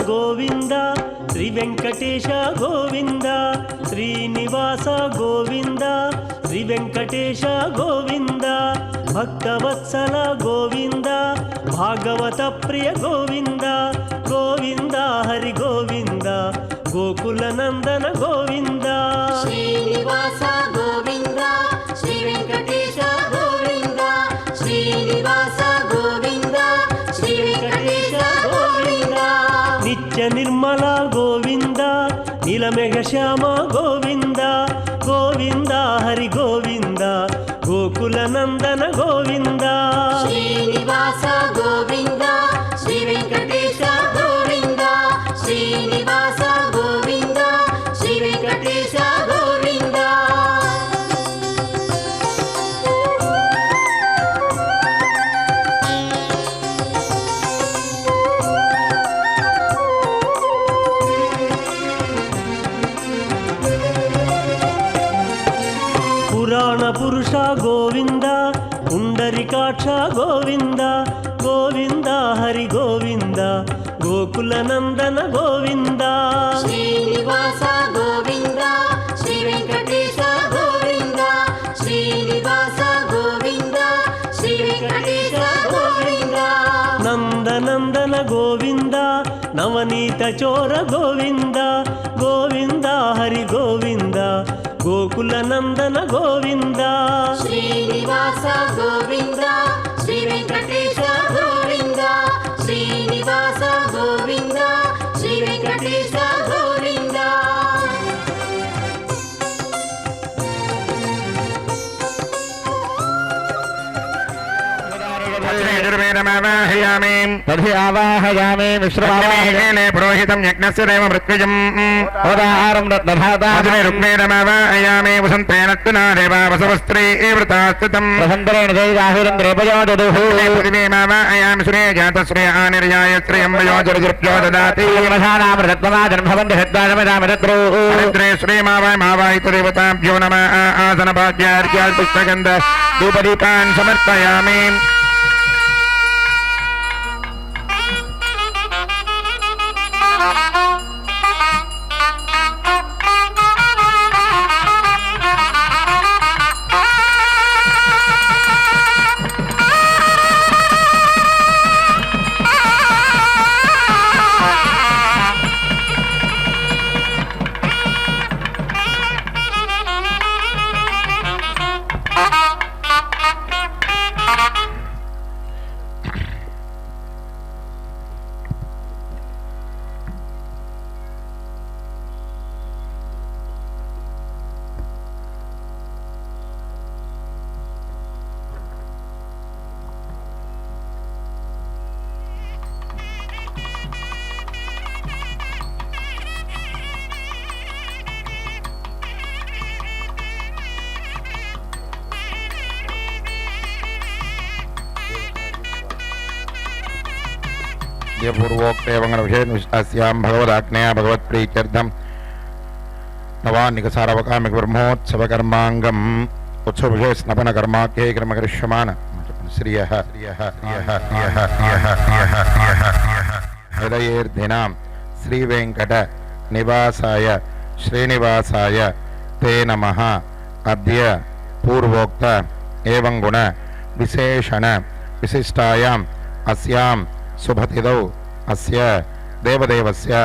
గోవింద శ్రీ వెంకటేశ గోవింద శ్రీనివాస గోవింద శ్రీ వెంకటేశ గోవింద భక్తవత్సల గోవింద భాగవత ప్రియ గోవింద గోవింద హరి గోవింద గోకుల నందన గోవింద శ్రీనివాస గోవింద శ్రీ వెంకటేశ గోవింద శ్రీనివాస గోవింద శ్రీ వెంకటేశ గోవింద నిత్య నిర్మల గోవింద నీలమేఘ శ్యామ గోవింద గోవింద హరి గోవింద గోకుల నందన గోవింద శ్రీనివాస గోవింద శ్రీ వెంకటేశ గోవింద శ్రీనివాస గోవింద శ్రీ వెంకటేశ గోవింద పురాణ పురుష గోవింద పుండరికాక్ష గోవింద గోవింద హరి గోవింద గోకుల నందన గోవింద శ్రీనివాస గోవింద శ్రీ వెంకటేశ గోవింద శ్రీనివాస గోవింద శ్రీ వెంకటేశ గోవింద నందనందన గోవింద నవనీత చోర గోవింద గోవింద హరి గోవింద గోకుల నందన గోవింద శ్రీనివాస గోవింద శ్రీ వెంకటేశ గోవింద శ్రీనివాస గోవింద శ్రీ వెంకటేశ గోవింద तदवाहयामि विश्रमावाहयामि पुरोहितं यज्ञस्य देव मृत्युजम् उदाहारं रुक्मेणमावाहयामि वसन्तेन त्वना देवा वसवस्त्री वृतास्थितम् वसन्तरेण जयगाहुरं द्रवयोदुः पृथिवीमावाहयामि श्रेय जातश्रेय आनिर्याय श्रियं वयोजरुर्भ्यो ददाति मशानामृतत्वमाजनं भवन्ति हृद्वाजमदामृत्रो हरिद्रे श्रीमावायमावायितु देवताभ्यो नमः आसनभाग्यार्घ्यान् पुष्पगन्ध धूपदीपान् समर्पयामि पूर्वोक्तविषयस्यां भगवदाज्ञया भगवत्प्रीत्यर्थं नवान्निकसारवकामिक ब्रह्मोत्सवकर्माङ्गम् उत्सवविषय स्नपनकर्माख्ये कर्म करिष्यमाण श्रियः हृदयेर्धिनां श्रीवेङ्कट निवासाय श्रीनिवासाय ते नमः। अद्य पूर्वोक्त एवं गुण विशेषण विशिष्टायाम् अस्यां शुभतिथौ अस्य देवदेवस्य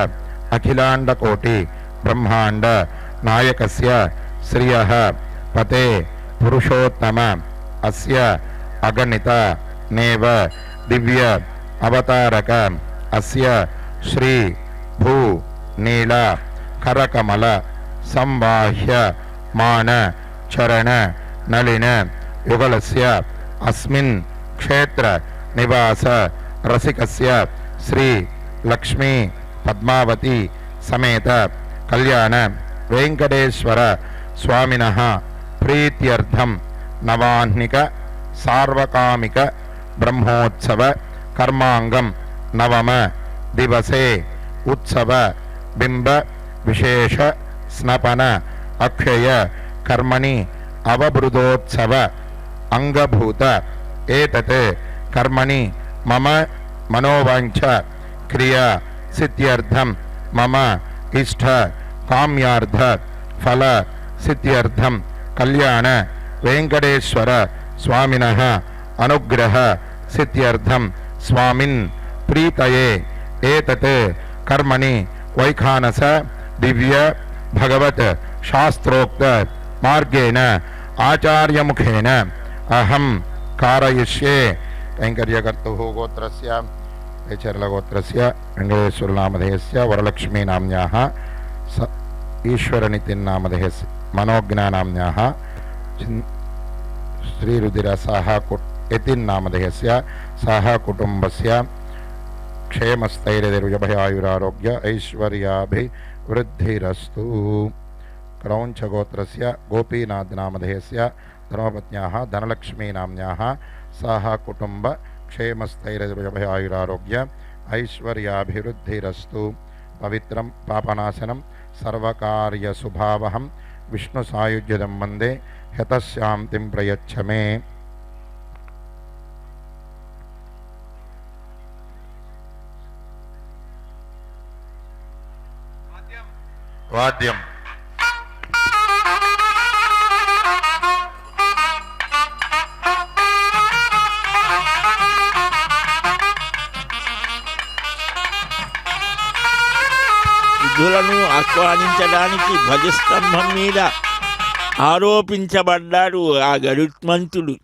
अखिलाण्डकोटि ब्रह्माण्ड नायकस्य श्रियः पते पुरुषोत्तम अस्य अगणित नेव दिव्य अवतारक अस्य श्री भू नील करकमल संवाह्य मान चरण नलिन युगलस्य अस्मिन् क्षेत्र निवास रसिकस्य श्री लक्ष्मी पद्मावती समेत कल्याण वेंकटेश्वर स्वामिनः प्रीत्यर्थं नवाह्निक सार्वकामिक ब्रह्मोत्सव कर्मांगम नवम दिवसे उत्सव बिंब विशेष स्नपन अक्षय कर्मणि अवबृदोत्सव अंगभूत एतत् कर्मणि मम मनोवांछ क्रिया सिद्ध्यर्थं मम इष्ट काम्यार्थ फल सिद्ध्यर्थं कल्याण वेंकटेश्वर स्वामिनः अनुग्रह सिद्ध्यर्थं स्वामिन् प्रीतये एतत् कर्मणि वैखानस दिव्य भगवत शास्त्रोक्त मार्गेण आचार्यमुखेन अहं कारयिष्ये। कैङ्कर्यकर्तुः गोत्रस्य वैचर्लगोत्रस्य वेङ्कटेश्वरनामधेयस्य वरलक्ष्मीनाम्न्याः ईश्वरनितिन्नामधेयस्य मनोज्ञानाम्न्याः श्रीरुधिरसाः यतिन्नामधेयस्य सह कुटुम्बस्य क्षेमस्थैर्यदीर्घभयायुरारोग्य ऐश्वर्याभिवृद्धिरस्तु। क्रौञ्चगोत्रस्य गोपीनाथनामधेयस्य धर्मपत्न्याः धनलक्ष्मीनाम्न्याः सह कुटुम्ब क्षेमस्थैर्यदीर्घभयायुरारोग्य ऐश्वर्याभिवृद्धिरस्तु। पवित्रं पापनाशनं सर्वकार्यशुभावहं विष्णुसायुज्यदं वन्दे ह्यतशान्तिं प्रयच्छ मे। वाद्यं విధులను ఆహ్వానించడానికి ధ్వజస్తంభం మీద ఆరోపించబడ్డాడు ఆ గరుత్మంతుడు.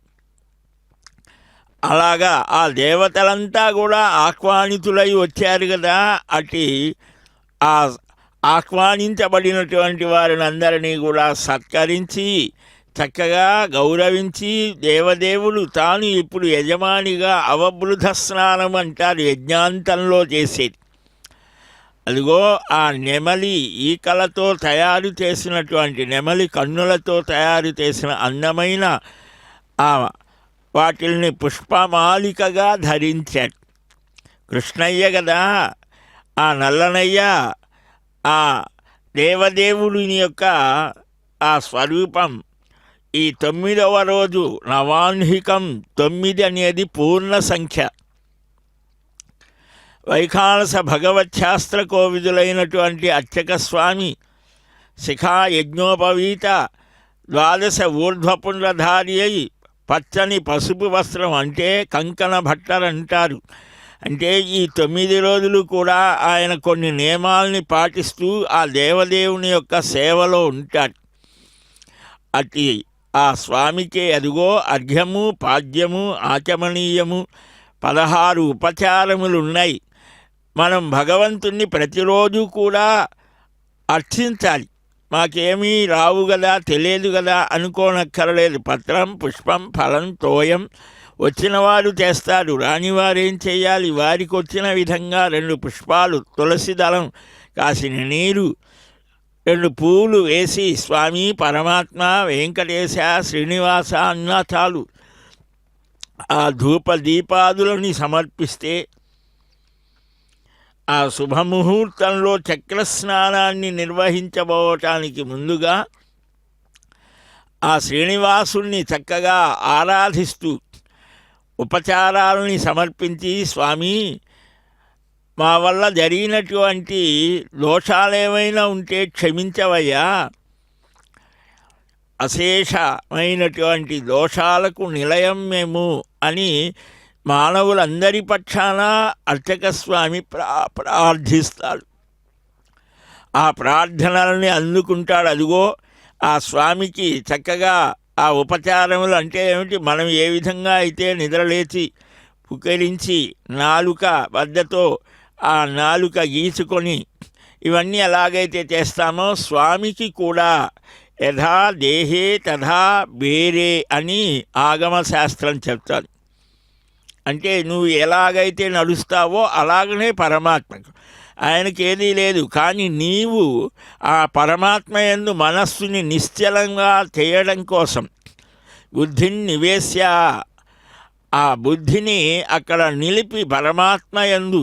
అలాగా ఆ దేవతలంతా కూడా ఆహ్వానితులై వచ్చారు కదా. అటు ఆ ఆహ్వానించబడినటువంటి వారిని అందరినీ కూడా సత్కరించి చక్కగా గౌరవించి దేవదేవుడు తాను ఇప్పుడు యజమానిగా అవబృధ స్నానం అంటారు యజ్ఞాంతంలో చేసేది. అదిగో ఆ నెమలి ఈకలతో తయారు చేసినటువంటి నెమలి కన్నులతో తయారు చేసిన అందమైన ఆ వాటిల్ని పుష్పమాలికగా ధరించాడు కృష్ణయ్య కదా. ఆ నల్లనయ్య ఆ దేవదేవుడిని యొక్క ఆ స్వరూపం. ఈ 9వ రోజు నవాన్హికం 9 అనేది పూర్ణ సంఖ్య. వైఖానస భగవచ్ఛాస్త్ర కోవిదులైనటువంటి అర్చక స్వామి శిఖా యజ్ఞోపవీత 12 ఊర్ధ్వపుండ్రధారి అయి పచ్చని పసుపు వస్త్రం అంటే కంకణ భట్టరంటారు. అంటే ఈ 9 రోజులు కూడా ఆయన కొన్ని నియమాల్ని పాటిస్తూ ఆ దేవదేవుని యొక్క సేవలో ఉంటాడు. అతి ఆ స్వామికి అదిగో అర్ఘ్యము పాద్యము ఆచమనీయము 16 ఉపచారములు ఉన్నాయి. మనం భగవంతుణ్ణి ప్రతిరోజు కూడా అర్చించాలి. మాకేమీ రావు కదా తెలియదు కదా అనుకోనక్కర్లేదు. పత్రం పుష్పం ఫలం తోయం వచ్చిన వారు చేస్తారు, రానివారేం చేయాలి? వారికి వచ్చిన విధంగా 2 పుష్పాలు తులసి దళం కాసిన నీరు 2 పువ్వులు వేసి స్వామి పరమాత్మ వెంకటేశ శ్రీనివాస అన్నా చాలు. ఆ ధూప దీపాదులని సమర్పిస్తే ఆ శుభముహూర్తంలో చక్రస్నానాన్ని నిర్వహించబోవటానికి ముందుగా ఆ శ్రీనివాసుణ్ణి చక్కగా ఆరాధిస్తూ ఉపచారాలని సమర్పించి స్వామి మా వల్ల జరిగినటువంటి దోషాలేమైనా ఉంటే క్షమించవయ్యా, అశేషమైనటువంటి దోషాలకు నిలయం మేము అని మానవులందరి పక్షాన అర్చక స్వామి ప్రార్థిస్తాడు. ఆ ప్రార్థనల్ని అందుకుంటాడు. అదిగో ఆ స్వామికి చక్కగా ఆ ఉపచారములు అంటే ఏమిటి? మనం ఏ విధంగా అయితే నిద్రలేచి పుకరించి నాలుక వద్దతో ఆ నాలుక గీసుకొని ఇవన్నీ ఎలాగైతే చేస్తామో స్వామికి కూడా యథా దేహే తథా బేరే అని ఆగమశాస్త్రం చెప్తాను. అంటే నువ్వు ఎలాగైతే నడుస్తావో అలాగనే పరమాత్మకు. ఆయనకి ఏదీ లేదు, కానీ నీవు ఆ పరమాత్మ యందు మనస్సుని నిశ్చలంగా చేయడం కోసం బుద్ధిని నివేశ్య ఆ బుద్ధిని అక్కడ నిలిపి పరమాత్మ యందు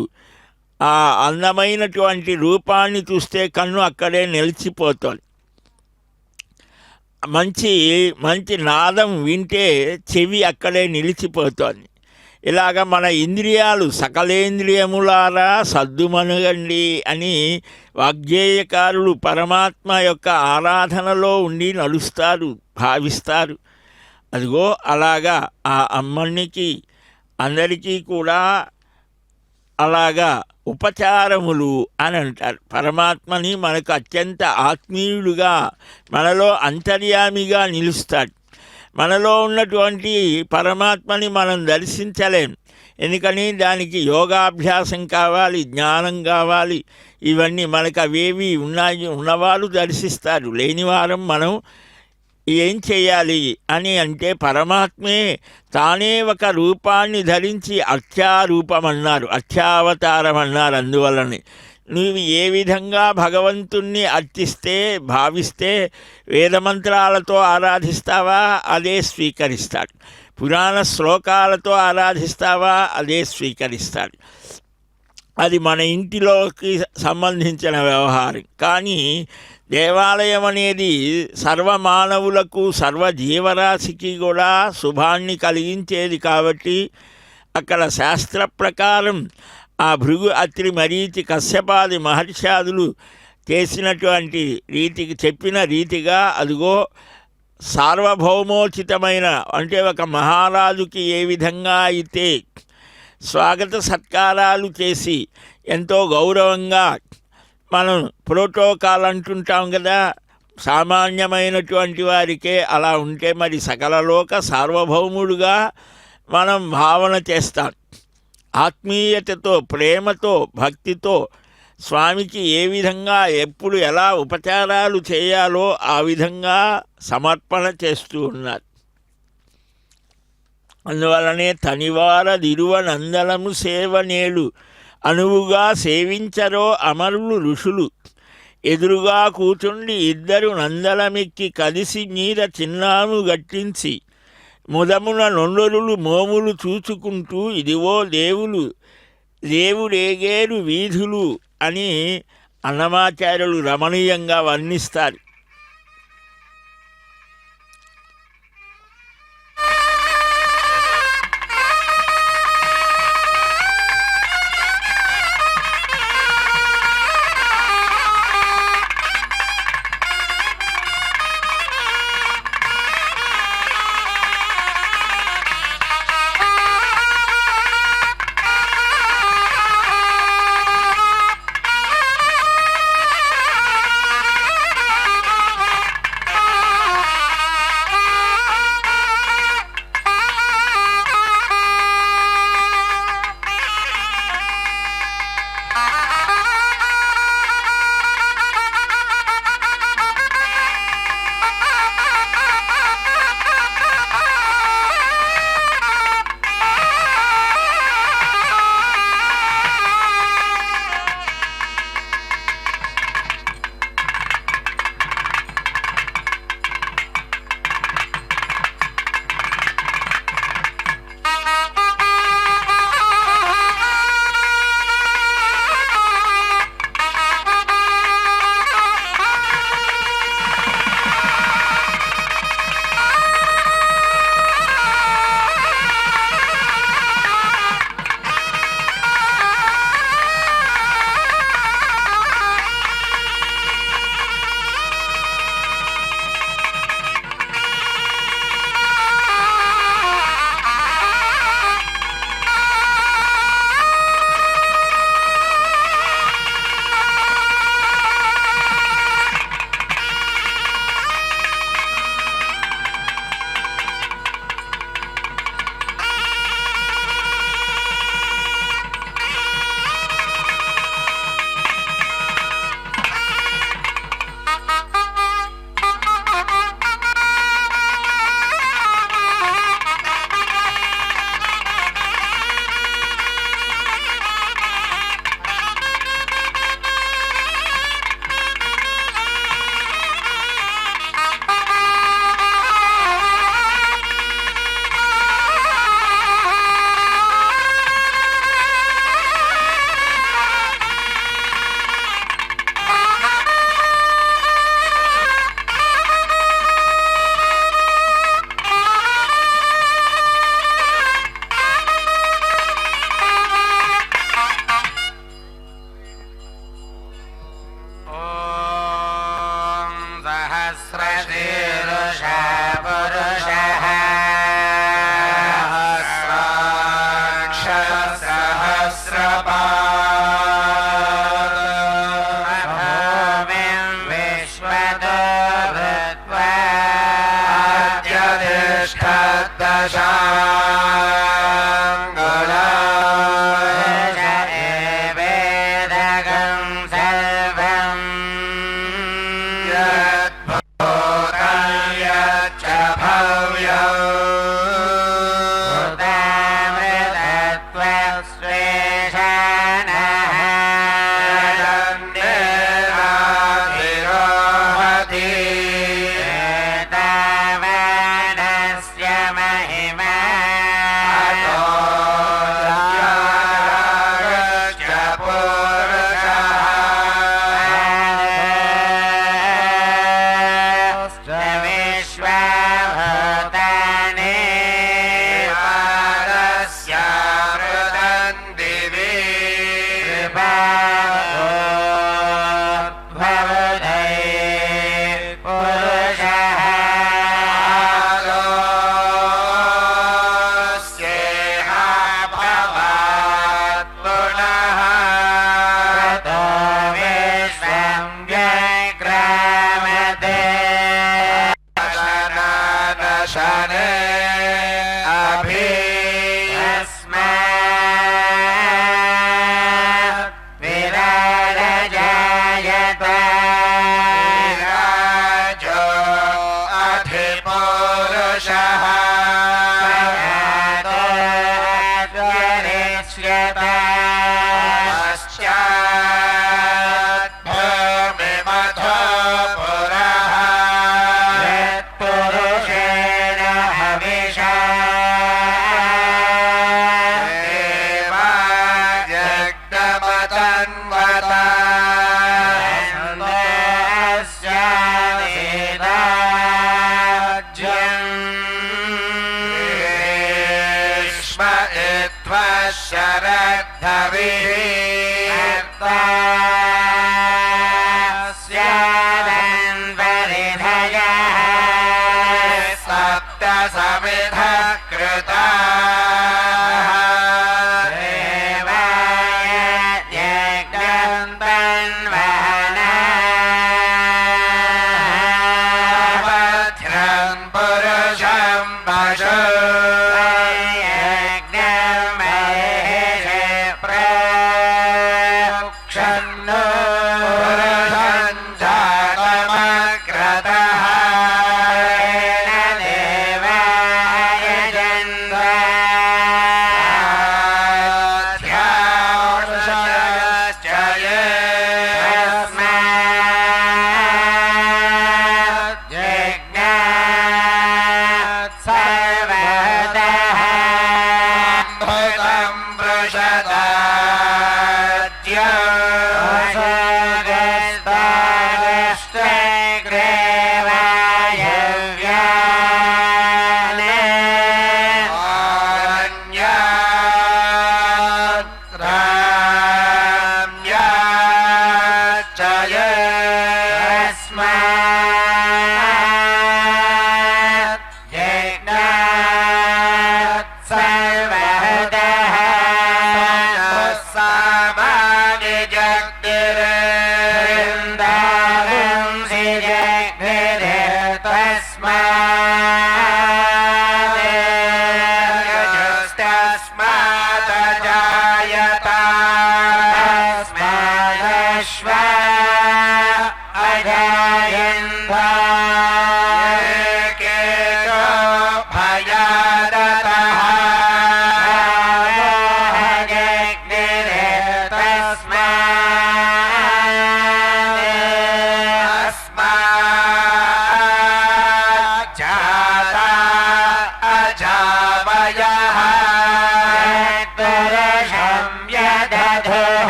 ఆ అందమైనటువంటి రూపాన్ని చూస్తే కన్ను అక్కడే నిలిచిపోతుంది. మంచి మంచి నాదం వింటే చెవి అక్కడే నిలిచిపోతుంది. ఇలాగ మన ఇంద్రియాలు సకలేంద్రియములారా సద్దుమనగండి అని వాగ్గేయకారులు పరమాత్మ యొక్క ఆరాధనలో ఉండి నడుస్తారు, భావిస్తారు. అదిగో అలాగా ఆ అమ్మనికి అందరికీ కూడా అలాగా ఉపచారములు అని అంటారు. పరమాత్మని మనకు అత్యంత ఆత్మీయుడుగా, మనలో అంతర్యామిగా నిలుస్తాడు. మనలో ఉన్నటువంటి పరమాత్మని మనం దర్శించలేం. ఎందుకని దానికి యోగాభ్యాసం కావాలి, జ్ఞానం కావాలి. ఇవన్నీ మనకు అవేవి ఉన్నవారు దర్శిస్తారు, లేనివారం మనం ఏం చేయాలి అని అంటే పరమాత్మే తానే ఒక రూపాన్ని ధరించి అర్చారూపం అన్నారు, అర్చావతారం అన్నారు. అందువలనే నువ్వు ఏ విధంగా భగవంతుణ్ణి అర్చిస్తే, భావిస్తే, వేదమంత్రాలతో ఆరాధిస్తావా అదే స్వీకరిస్తాడు. పురాణ శ్లోకాలతో ఆరాధిస్తావా అదే స్వీకరిస్తాడు. అది మన ఇంటిలోకి సంబంధించిన వ్యవహారం. కానీ దేవాలయం అనేది సర్వమానవులకు, సర్వజీవరాశికి కూడా శుభాన్ని కలిగించేది. కాబట్టి అక్కడ శాస్త్ర ప్రకారం ఆ భృగు, అత్రి, మరీచి, కశ్యపాది మహర్షాదులు చేసినటువంటి రీతికి, చెప్పిన రీతిగా అదిగో సార్వభౌమోచితమైన, అంటే ఒక మహారాజుకి ఏ విధంగా అయితే స్వాగత సత్కారాలు చేసి ఎంతో గౌరవంగా మనం ప్రోటోకాల్ అంటుంటాం కదా, సామాన్యమైనటువంటి వారికే అలా ఉంటే మరి సకలలోక సార్వభౌముడుగా మనం భావన చేస్తాం. ఆత్మీయతతో, ప్రేమతో, భక్తితో స్వామికి ఏ విధంగా ఎప్పుడు ఎలా ఉపచారాలు చేయాలో ఆ విధంగా సమర్పణ చేస్తూ ఉన్నారు. అందువలనే తనివార దిరువ నందనము సేవనేలు అనువుగా సేవించరో అమరులు ఋషులు, ఎదురుగా కూచుండి ఇద్దరు నందలమెక్కి కలిసి మీద చిన్నాము గట్టించి ముదమున నొండరులు మోములు చూచుకుంటూ ఇదివో దేవుడేగేరు వీధులు అని అన్నమాచార్యులు రమణీయంగా వర్ణిస్తారు.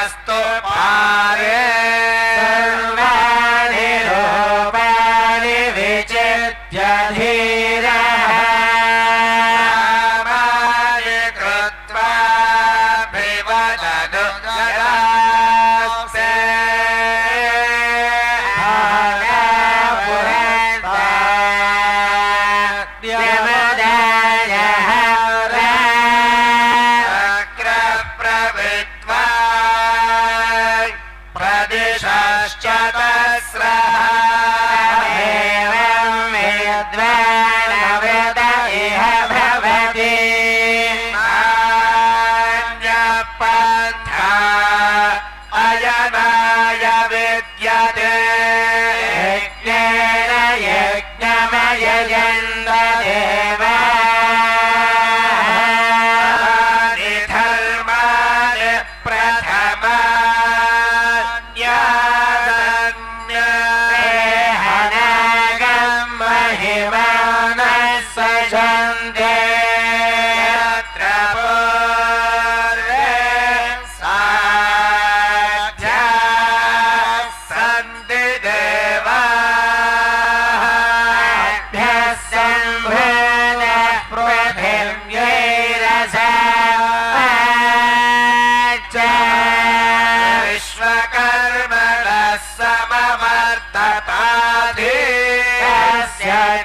वस्तु पारे सर्वाणि रूपाणि विचित्य धीरः नामानि कृत्वा भिवदनु जगास्ते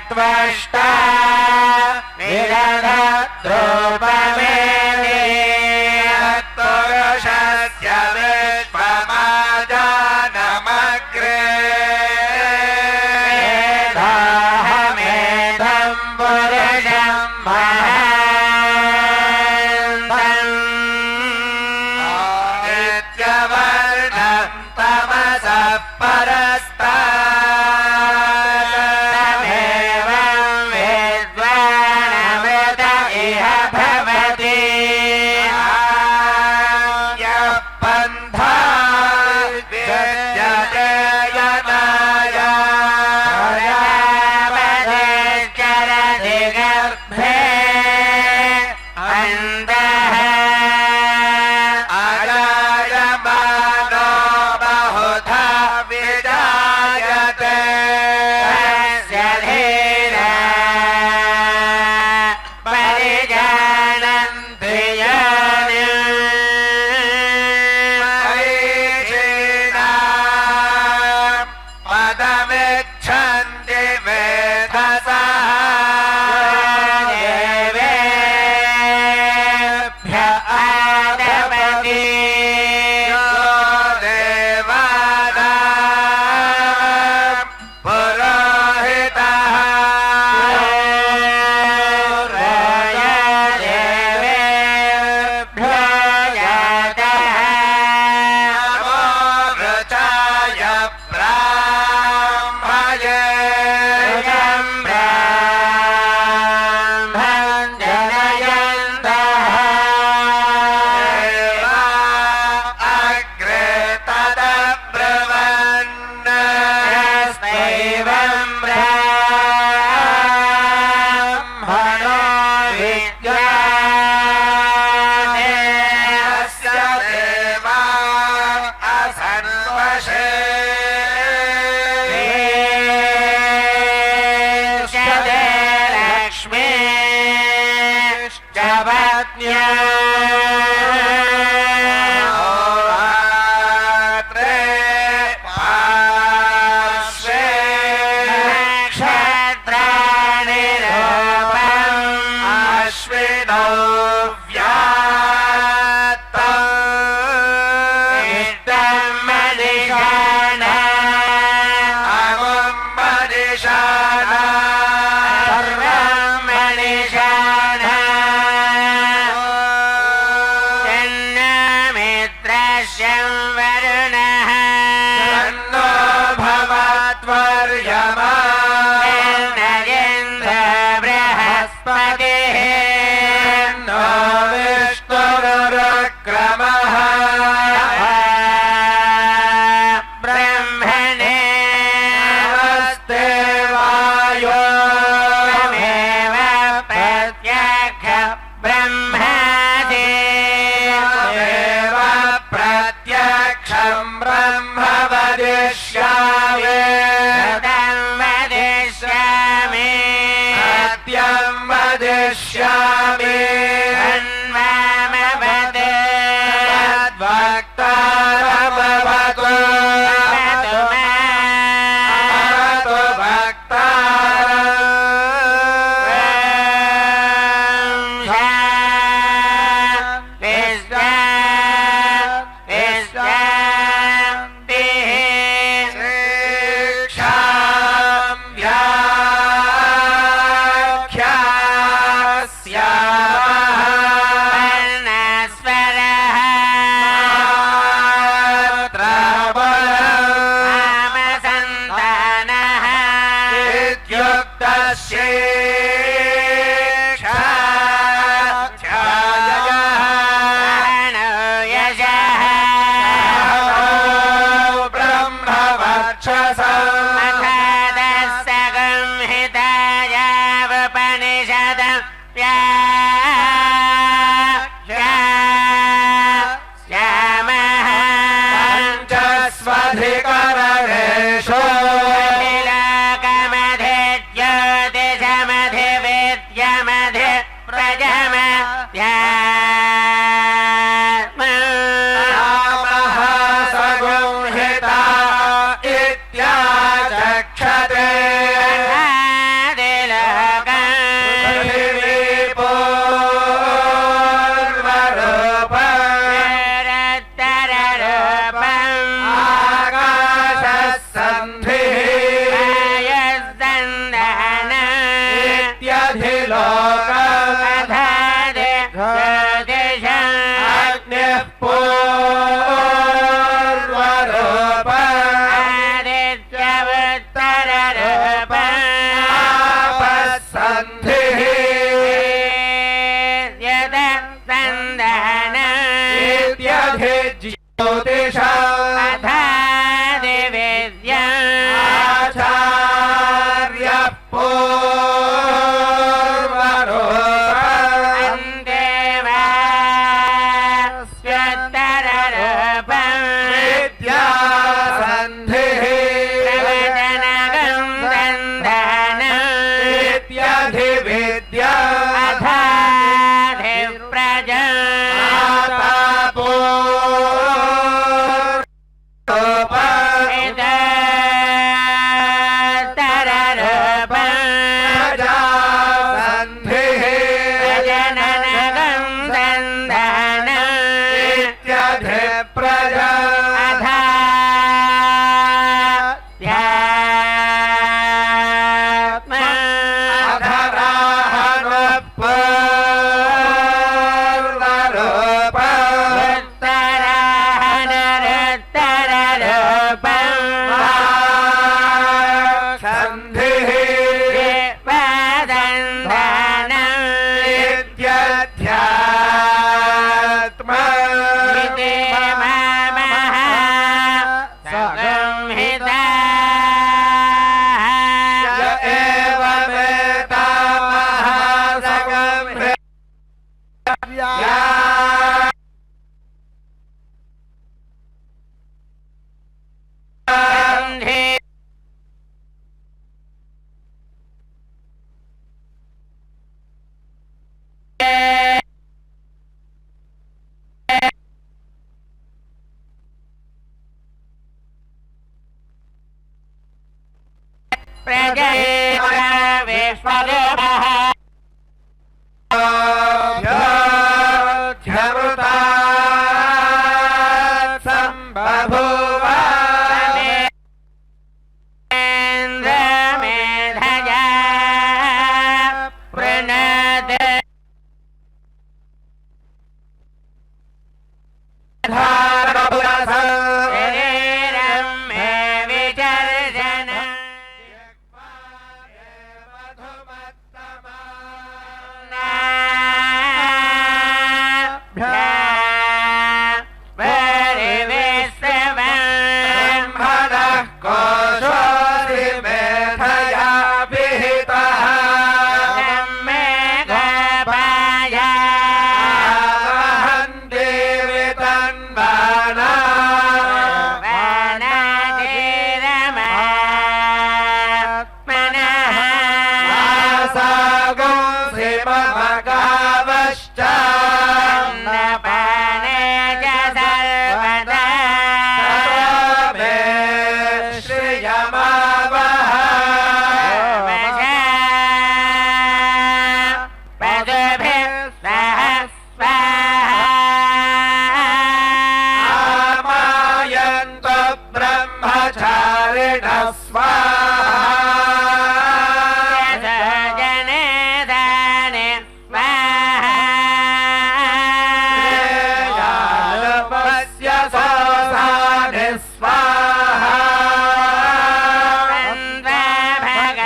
त्वष्टा विदधद्रूपमेने पुरुषस्य विश्वमाजानमग्रे मेधाहमेधं पुरुषं महान्तम् नित्यवर्णं तमसः बृहस्पतिः नो अन्वामवते तद्भक्तारमवतु अवतु मधुमत्तमा हरिणः स्वाहा जने दाने स्वाहा यालपस्य सोसानि स्वाहा भग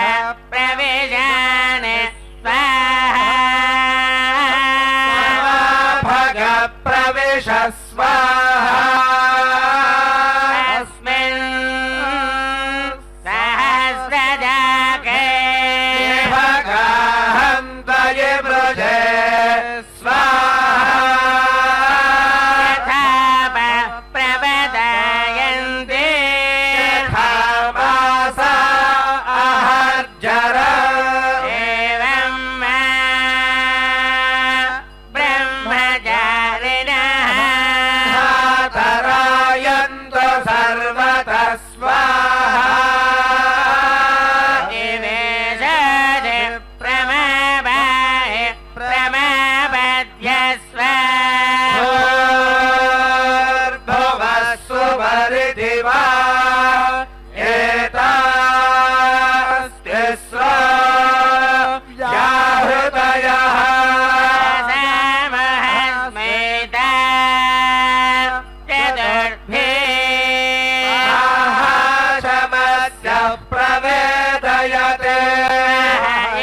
प्रविजाने स्वाहा भग प्रविश स्वाहा अस्मिन् सहस्रजाके भगाहन्तये व्रजे स्वाहा यथाप प्रवदयन्ति यथामासा अहर्जर एवं ब्रह्मचारिणः मातरायन्त सर्वतः स्वाहा निवेशति प्रमवाय प्रमपद्यस्व भूर्भुवस्सु परिदिवा एतास्तिस्रो याहृदयः समहस्मिता चतुर्भिः आहाशमस्य प्रवेदयते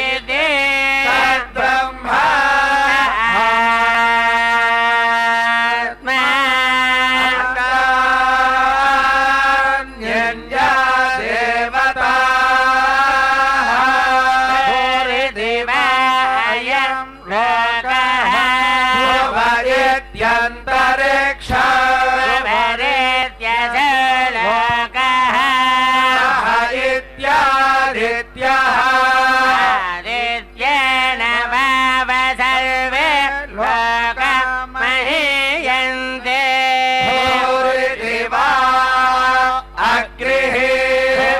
इति तद्ब्रह्मा अन्यन्या देवताः भूरिदिवायं लोकः भुवयत्यन्तरिक्ष भरेत्यज लोकः इत्यादित्यः आदित्येन वाव सर्वे लोकमहीयन्ते भूरिदिवा अग्निः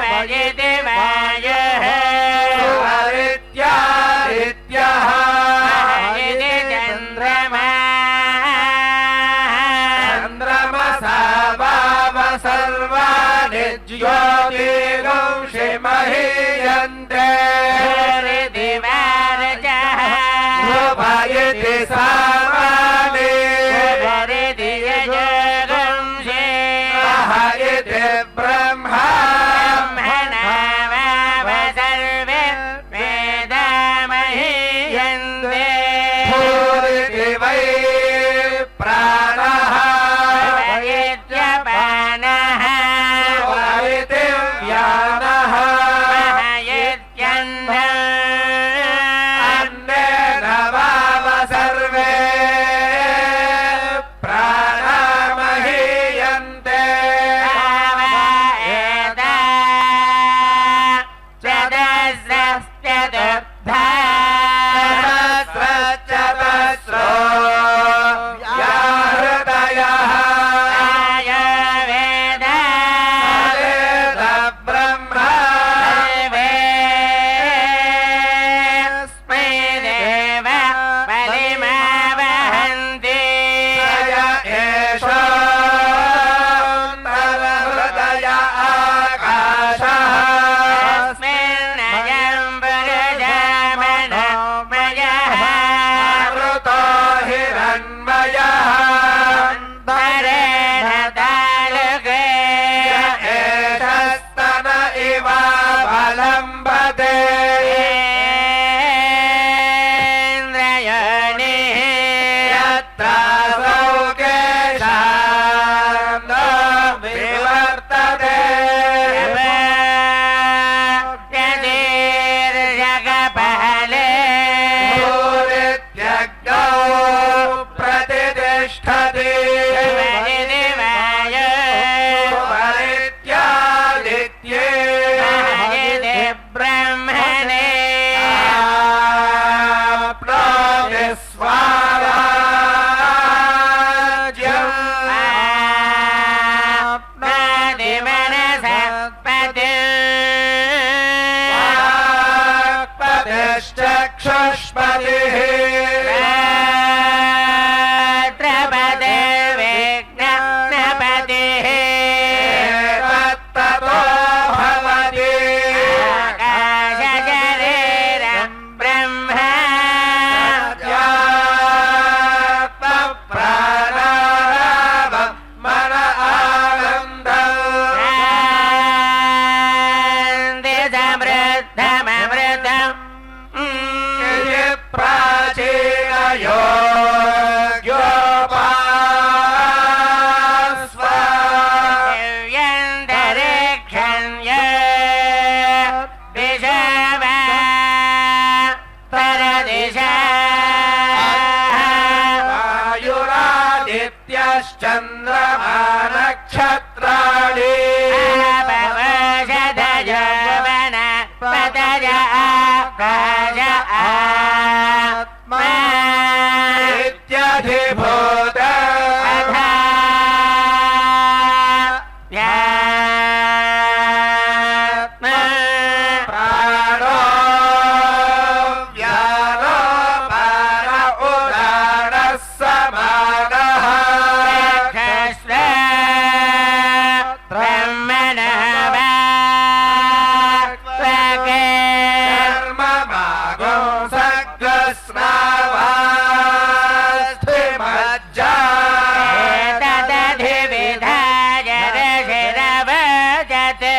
भजति वायुः भुवरित्यादित्यः भजति चन्द्रमाः चन्द्रमसा वाव सर्वाणि ज्योतिगंषि महीयन्ते भूरिदिवारजः भुवयति सामानि भरिति यजगंषे इति ब्रह्मा ब्रह्मणावाव सर्वे वेदामहीयन्ते भूरिति वै प्राणः भयत्यपानः वैति व्यानः महयत्यन्नः अन्नेन वाव सर्वे प्राणामहीयन्ते सहस्रचतस्रो याहृदयः वेदब्रह्मा य एषोऽन्तरहृदय आकाशः मरुतो हिरण्मयः य एषस्तन इव बलम्बते यत्रासौ केशान्नो विवर्तते भूरित्यग्नौ प्रतिष्ठति परित्यादित्ये ब्रह्मणे प्राप्नोति स्वाराज्यम् चक्षुष्पतिः रात्रपदे नित्यश्चन्द्रमा नक्षत्राणि भवशदयवन पदय आकाश आत्मा नित्यधिभूत अधात्मा प्राणो व्यानो पार उदानः समानः चक्षुष्व ब्रह्मणः वाक्वे कर्ममागो सग्रस्नावास्थिमज्जा तदधिविधाय ऋषिरवजते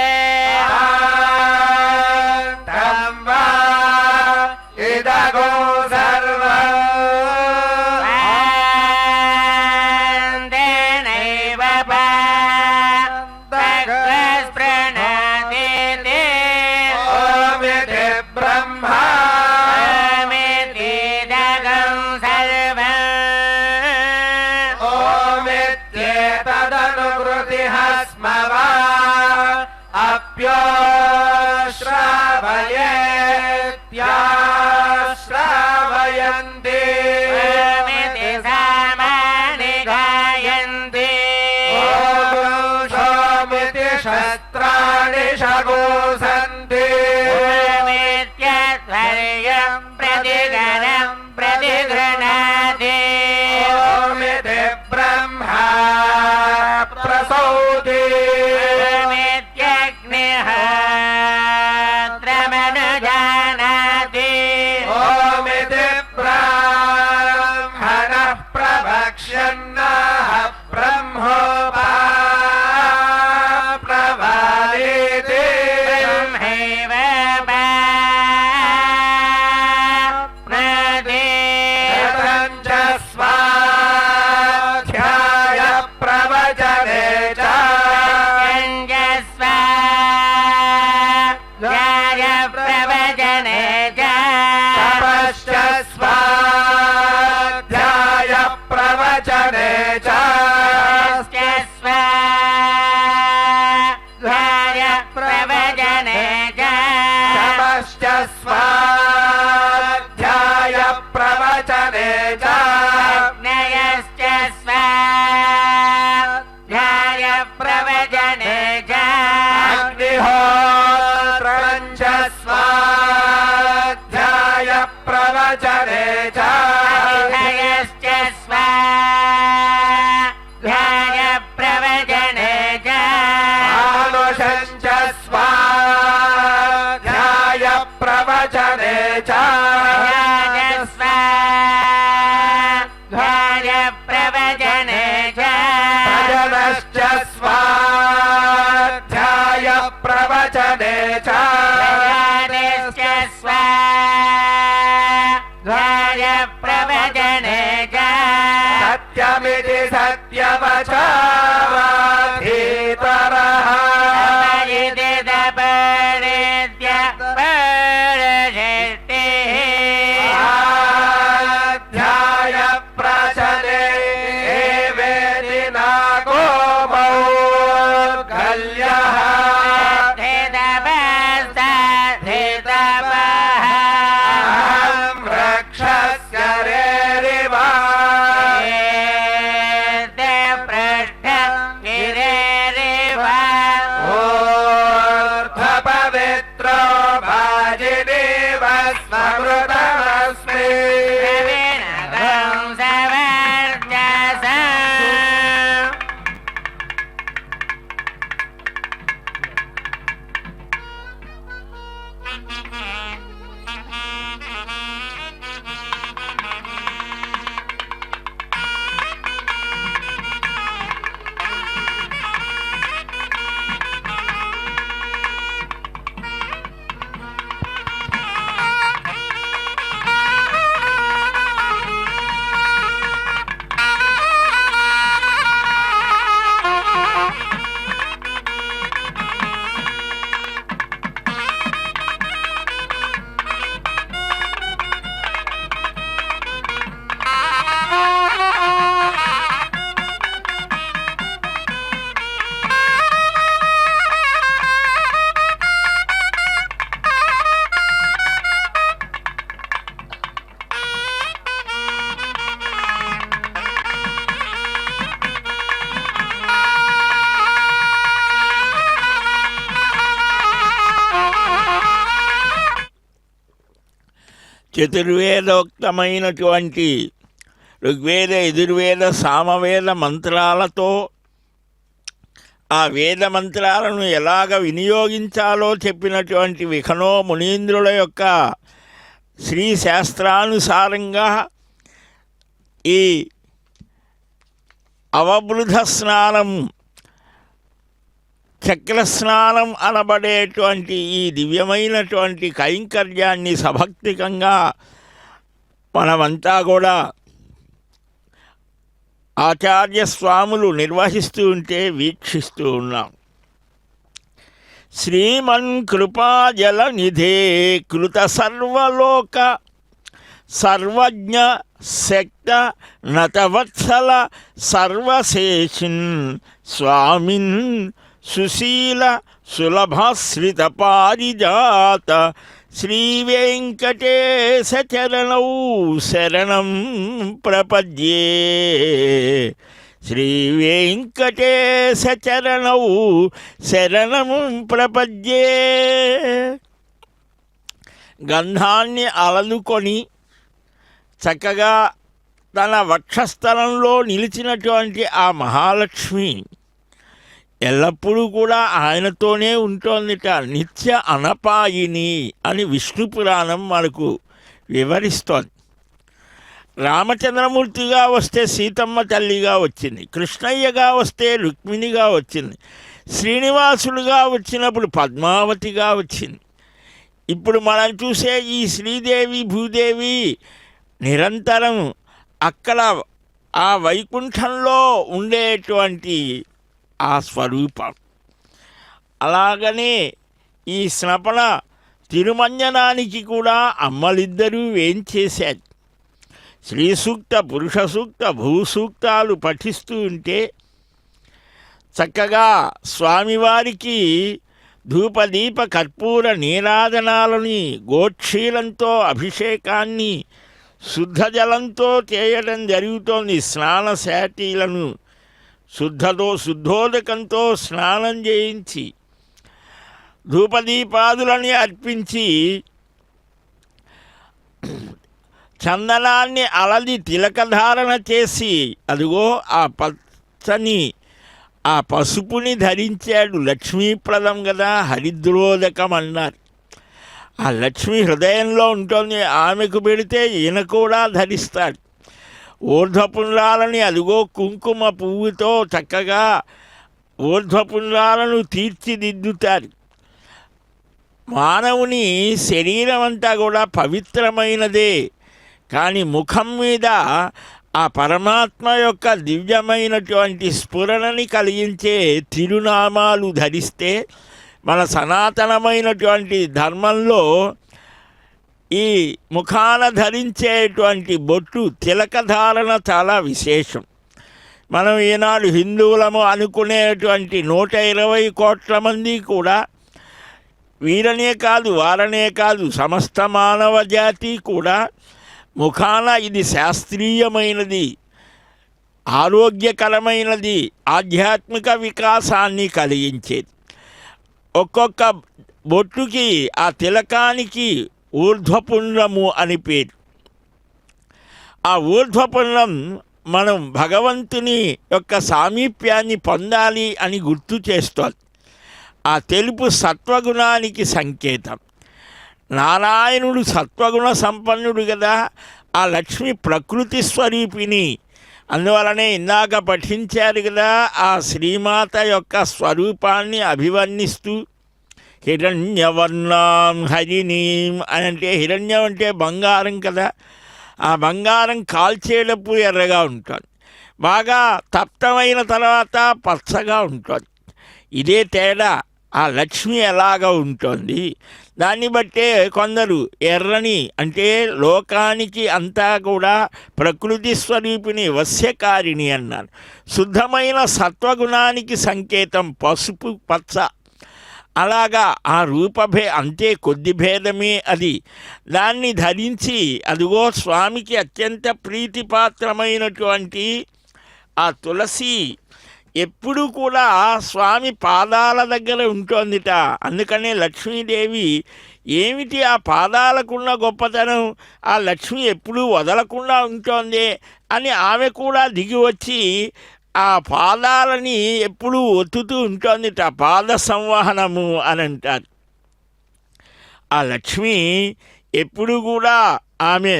तं वा इदगो सर्वम् वन्देनैव पान्तग्रस्पृणतीति ओमिति ब्रह्मा ओमितीदगं सर्वम् ओमित्येतदनुवृत्तिः स्म वा अप्योश्रावयेत्याश्रावयन्ति ओमिति सामानि गायन्ति ओमिति शस्त्राणि शगोसन्ति ओमित्यध्वर्यं प्रतिगणं प्रतिगृह्णाति ओमिति ब्रह्मा प्रसौति ओमित्यग्निहोत्रमनुजानाति ओमिति ब्राह्मणः प्रवक्ष्यन्नः ब्रह्मोपा प्रवालेति ब्रह्मैव प्राप्नोति च स्वाध्याय प्रवचने च प्रवचने च तपश्च स्वाध्याय प्रवचने च प्रवचने च तपश्च स्वाध्याय प्रवचने च नयश्च स्वाध्याय प्रवचने च अग्निहोत्रञ्च स्वाध्याय प्रवचने च अभिधयश्च स्वाध्याय प्रवचने च आनुषञ्च स्वाध्याय प्रवचने च स्वाध्याय प्रवचने च भजनश्च स्वाध्याय प्रवचने च प्रजातिश्च स्वाध्याय प्रवचने च सत्यमिति सत्यवचावाधीतरः अपरिति तपरित्य परषष्टिः स्वाध्याय प्रचने एवेति नाको मौद्गल्यः अहं रक्षस्य रेरिव पृष्ठ गिरेरिव చతుర్వేదోక్తమైనటువంటి ఋగ్వేద యజుర్వేద సామవేద మంత్రాలతో ఆ వేద మంత్రాలను ఎలాగ వినియోగించాలో చెప్పినటువంటి విఖనో మునీంద్రుల యొక్క శ్రీ శాస్త్రానుసారంగా ఈ అవబృధ స్నానం చక్రస్నానం అనబడేటువంటి ఈ దివ్యమైనటువంటి కైంకర్యాన్ని సభక్తికంగా మనమంతా కూడా ఆచార్య స్వాములు నిర్వహిస్తూ ఉంటే వీక్షిస్తూ ఉన్నాం. శ్రీమన్ కృపాజల నిధే కృత సర్వలోక సర్వజ్ఞ శక్త నతవత్సల సర్వశేషిన్ స్వామిన్ సుశీల సులభాశ్రిత పారిజాత శ్రీ వెంకటేశ చరణౌ శరణం ప్రపద్యే. శ్రీ వెంకటేశ చరణౌ శరణం ప్రపద్యే. గంధాన్ని అలలుకొని చక్కగా తన వక్షస్థలంలో నిలిచినటువంటి ఆ మహాలక్ష్మి ఎల్లప్పుడూ కూడా ఆయనతోనే ఉంటోందిట. నిత్య అనపాయిని అని విష్ణు పురాణం మనకు వివరిస్తోంది. రామచంద్రమూర్తిగా వస్తే సీతమ్మ తల్లిగా వచ్చింది, కృష్ణయ్యగా వస్తే రుక్మిణిగా వచ్చింది, శ్రీనివాసులుగా వచ్చినప్పుడు పద్మావతిగా వచ్చింది. ఇప్పుడు మనం చూసే ఈ శ్రీదేవి భూదేవి నిరంతరం అక్కడ ఆ వైకుంఠంలో ఉండేటువంటి ఆ స్వరూపం. అలాగనే ఈ స్నపన తిరుమంజనానికి కూడా అమ్మలిద్దరూ ఏం చేశారు. శ్రీ సూక్త పురుష సూక్త భూసూక్తాలు పఠిస్తూ ఉంటే చక్కగా స్వామివారికి ధూపదీప కర్పూర నీరాజనాలని గోక్షీలంతో అభిషేకాన్ని శుద్ధ జలంతో చేయడం జరుగుతోంది. స్నాన శాటీలను శుద్ధోదకంతో స్నానం చేయించి ధూపదీపాదులని అర్పించి చందనాన్ని అలది తిలకధారణ చేసి అదిగో ఆ పచ్చని ఆ పసుపుని ధరించాడు. లక్ష్మీప్రదం కదా, హరిద్రోదకం అన్నారు. ఆ లక్ష్మి హృదయంలో ఉంటుంది, ఆమెకు పెడితే ఈయన కూడా ధరిస్తాడు. ఊర్ధ్వపుండ్రాలని అదిగో కుంకుమ పువ్వుతో చక్కగా ఊర్ధ్వపుండ్రాలను తీర్చిదిద్దుతారు. మానవుని శరీరం అంతా కూడా పవిత్రమైనదే, కానీ ముఖం మీద ఆ పరమాత్మ యొక్క దివ్యమైనటువంటి స్ఫురణని కలిగించే తిరునామాలు ధరిస్తే మన సనాతనమైనటువంటి ధర్మంలో ఈ ముఖాన ధరించేటువంటి బొట్టు తిలకధారణ చాలా విశేషం. మనం ఈనాడు హిందువులము అనుకునేటువంటి 120 కోట్ల మంది కూడా వీరనే కాదు వారనే కాదు సమస్త మానవ జాతి కూడా ముఖాన ఇది శాస్త్రీయమైనది, ఆరోగ్యకరమైనది, ఆధ్యాత్మిక వికాసాన్ని కలిగించేది. ఒక్కొక్క బొట్టుకి ఆ తిలకానికి ఊర్ధ్వపుండ్రము అని పేరు. ఆ ఊర్ధ్వపుండ్రం మనం భగవంతుని యొక్క సామీప్యాన్ని పొందాలి అని గుర్తు చేస్తోంది. ఆ తెలుపు సత్వగుణానికి సంకేతం. నారాయణుడు సత్వగుణ సంపన్నుడు కదా, ఆ లక్ష్మి ప్రకృతి స్వరూపిణి. అందువలనే ఇందాక పఠించారు కదా, ఆ శ్రీమాత యొక్క స్వరూపాన్ని అభివర్ణిస్తూ హిరణ్యవర్ణాం హరిణీం అని అంటే, హిరణ్యం అంటే బంగారం కదా, ఆ బంగారం కాల్చేటప్పుడు ఎర్రగా ఉంటుంది, బాగా తప్తమైన తర్వాత పచ్చగా ఉంటుంది. ఇదే తేడా. ఆ లక్ష్మి ఎలాగ ఉంటుంది దాన్ని బట్టే కొందరు ఎర్రని అంటే లోకానికి అంతా కూడా ప్రకృతి స్వరూపిణి వశ్యకారిణి అన్నారు. శుద్ధమైన సత్వగుణానికి సంకేతం పసుపు పచ్చ. అలాగా ఆ అంతే కొద్ది భేదమే అది. దాన్ని ధరించి అదిగో స్వామికి అత్యంత ప్రీతిపాత్రమైనటువంటి ఆ తులసి ఎప్పుడు కూడా స్వామి పాదాల దగ్గర ఉంటోందిట. అందుకనే లక్ష్మీదేవి ఏమిటి ఆ పాదాలకున్న గొప్పతనం, ఆ లక్ష్మి ఎప్పుడూ వదలకుండా ఉంటోంది అని ఆమె కూడా దిగి వచ్చి ఆ పాదాలని ఎప్పుడూ ఒత్తుతూ ఉంటోందిట. పాద సంవహనము అని అంటారు. ఆ లక్ష్మి ఎప్పుడు కూడా ఆమె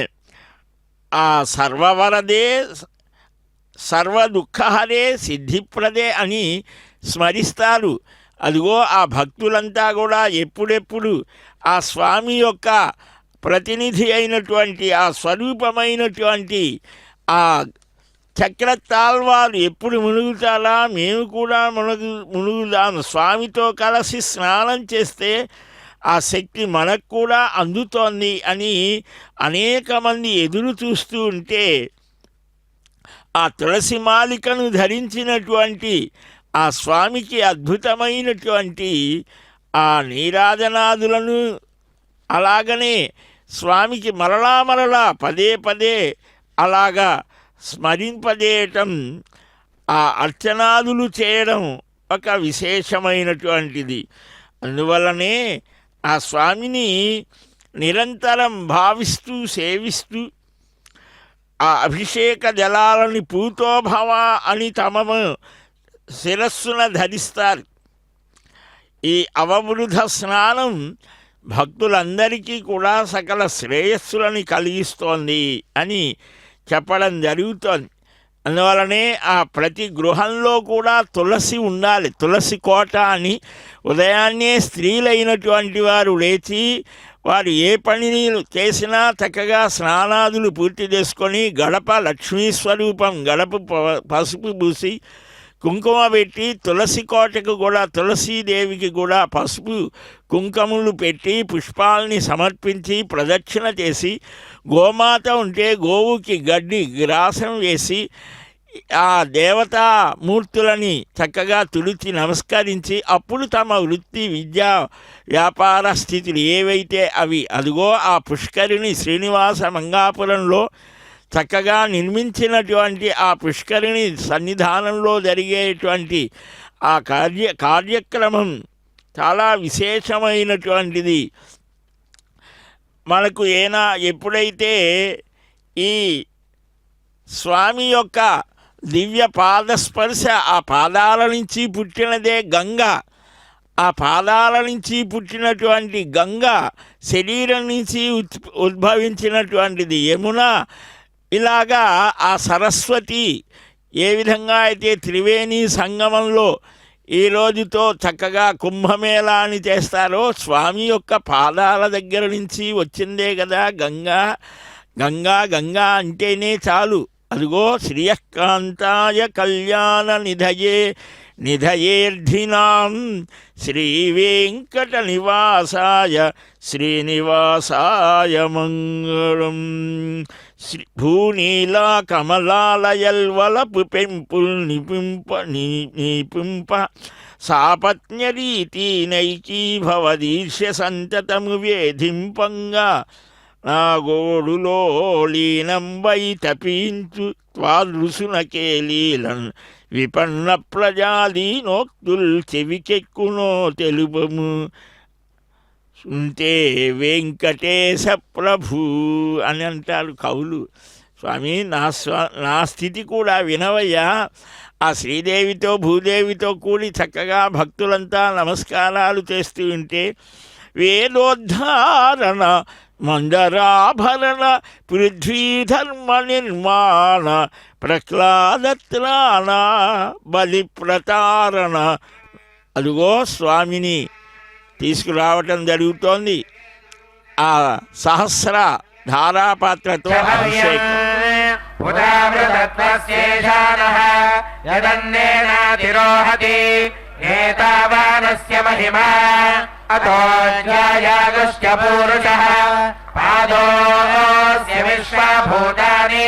ఆ సర్వవరదే సర్వ దుఃఖహరే సిద్ధిప్రదే అని స్మరిస్తారు. అదిగో ఆ భక్తులంతా కూడా ఎప్పుడెప్పుడు ఆ స్వామి యొక్క ప్రతినిధి అయినటువంటి ఆ స్వరూపమైనటువంటి ఆ చక్రతాళ్వారు ఎప్పుడు మునుగుతారా, మేము కూడా మునుగుదాము. స్వామితో కలిసి స్నానం చేస్తే ఆ శక్తి మనకు కూడా అందుతోంది అని అనేక మంది ఎదురు చూస్తూ ఉంటే ఆ తులసి మాలికను ధరించినటువంటి ఆ స్వామికి అద్భుతమైనటువంటి ఆ నీరాజనాదులను అలాగనే స్వామికి మరలా పదే పదే అలాగా స్మరింపజేయటం, ఆ అర్చనాదులు చేయడం ఒక విశేషమైనటువంటిది. అందువల్లనే ఆ స్వామిని నిరంతరం భావిస్తూ సేవిస్తూ ఆ అభిషేక జలాలని పూతోభవ అని తమ శిరస్సున ధరిస్తారు. ఈ అవబృధ స్నానం భక్తులందరికీ కూడా సకల శ్రేయస్సులని కలిగిస్తోంది అని చెప్పడం జరుగుతోంది. అందువలనే ఆ ప్రతి గృహంలో కూడా తులసి ఉండాలి. తులసి కోట అని ఉదయాన్నే స్త్రీలైనటువంటి వారు లేచి వారు ఏ పని చేసినా చక్కగా స్నానాదులు పూర్తి చేసుకొని గడప లక్ష్మీ స్వరూపం గడప పసుపు పూసి కుంకుమ పెట్టి తులసి కోటకు కూడా తులసీదేవికి కూడా పసుపు కుంకుమలు పెట్టి పుష్పాలని సమర్పించి ప్రదక్షిణ చేసి గోమాత ఉంటే గోవుకి గడ్డి గ్రాసం వేసి ఆ దేవతామూర్తులని చక్కగా తుడిచి నమస్కరించి అప్పుడు తమ వృత్తి విద్యా వ్యాపార స్థితులు ఏవైతే అవి అదిగో ఆ పుష్కరిణి శ్రీనివాస మంగాపురంలో చక్కగా నిర్మించినటువంటి ఆ పుష్కరిణి సన్నిధానంలో జరిగేటువంటి ఆ కార్యక్రమం చాలా విశేషమైనటువంటిది. మనకు ఎప్పుడైతే ఈ స్వామి యొక్క దివ్య పాదస్పర్శ ఆ పాదాల నుంచి పుట్టినదే గంగ, ఆ పాదాల నుంచి పుట్టినటువంటి గంగ శరీరం నుంచి ఉద్భవించినటువంటిది యమున. ఇలాగా ఆ సరస్వతి ఏ విధంగా అయితే త్రివేణి సంగమంలో ఈ రోజుతో చక్కగా కుంభమేళా అని చేస్తారో స్వామి యొక్క పాదాల దగ్గర నుంచి వచ్చిందే కదా గంగా. గంగా గంగా అంటేనే చాలు. అదిగో శ్రియకాంతాయ కళ్యాణ నిధయేర్ధినాం శ్రీవేంకట నివాసాయ శ్రీనివాసాయ మంగళం. భూనీలా కమలాలయల్వలపు పెంపుల్ నిపింప సాపత్న్యరీతి నైకీభవదీర్ష్య సంతతము వేధింపంగా నా గోడులో లీనంబై తపించు త్వాదృసునకేలీలన్ విపన్న ప్రజాదీనోక్తుల్ చెవికెక్కునో తెలుపము ఉంటే వెంకటేశ ప్రభు అని అంటారు కవులు. స్వామి నా స్థితి కూడా వినవయ్యా. ఆ శ్రీదేవితో భూదేవితో కూడి చక్కగా భక్తులంతా నమస్కారాలు చేస్తూ ఉంటే వేదోద్ధారణ మందరాభరణ పృథ్వీధర్మ నిర్మాణ ప్రహ్లాదత్రాణ బలి ప్రతారణ. అదిగో స్వామిని తీసుకురావటం జరుగుతోంది. ఆ సహస్ర ధారాపాత్రతో అభిషేకం. ఏతావానస్య మహిమా అతో జ్ఞాయాగశ్చ పూరుషః పాదోస్య విశ్వభూతాని